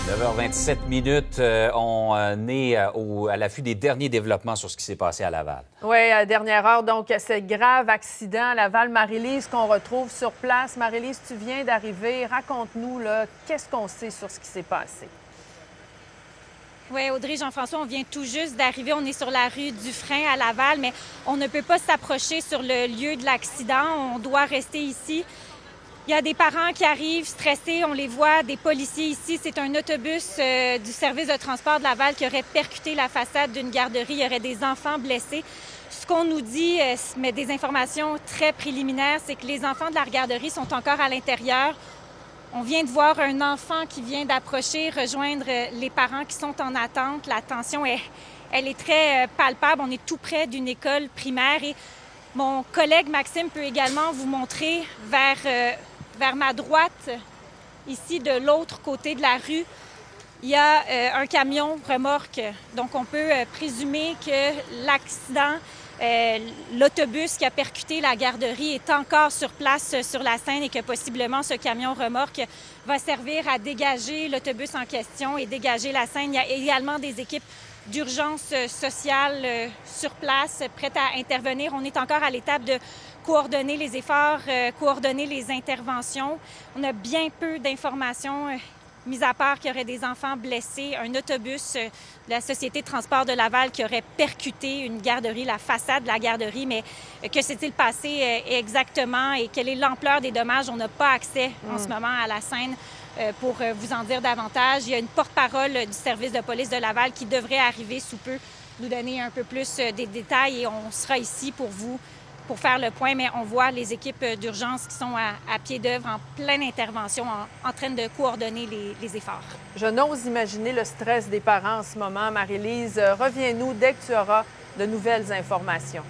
9h27, on est à l'affût des derniers développements sur ce qui s'est passé à Laval. Oui, à dernière heure, donc, ce grave accident à Laval. Marie-Lise, qu'on retrouve sur place. Marie-Lise, tu viens d'arriver. Raconte-nous, là, qu'est-ce qu'on sait sur ce qui s'est passé? Oui, Audrey, Jean-François, on vient tout juste d'arriver. On est sur la rue Dufresne à Laval, mais on ne peut pas s'approcher sur le lieu de l'accident. On doit rester ici. Il y a des parents qui arrivent stressés, on les voit, des policiers ici. C'est un autobus du service de transport de Laval qui aurait percuté la façade d'une garderie. Il y aurait des enfants blessés. Ce qu'on nous dit, mais des informations très préliminaires, c'est que les enfants de la garderie sont encore à l'intérieur. On vient de voir un enfant qui vient d'approcher, rejoindre les parents qui sont en attente. La tension, elle est très palpable. On est tout près d'une école primaire et mon collègue Maxime peut également vous montrer vers ma droite, ici de l'autre côté de la rue, il y a un camion remorque. Donc on peut présumer que l'accident, l'autobus qui a percuté la garderie est encore sur place sur la scène et que possiblement ce camion remorque va servir à dégager l'autobus en question et dégager la scène. Il y a également des équipes d'urgence sociale sur place, prêtes à intervenir. On est encore à l'étape de coordonner les efforts, coordonner les interventions. On a bien peu d'informations, mis à part qu'il y aurait des enfants blessés, un autobus de la Société de transport de Laval qui aurait percuté une garderie, la façade de la garderie. Mais que s'est-il passé exactement et quelle est l'ampleur des dommages? On n'a pas accès en ce moment à la scène pour vous en dire davantage. Il y a une porte-parole du service de police de Laval qui devrait arriver sous peu, nous donner un peu plus des détails et on sera ici pour vous pour faire le point, mais on voit les équipes d'urgence qui sont à pied d'œuvre en pleine intervention, en train de coordonner les efforts. Je n'ose imaginer le stress des parents en ce moment. Marie-Lise, reviens-nous dès que tu auras de nouvelles informations.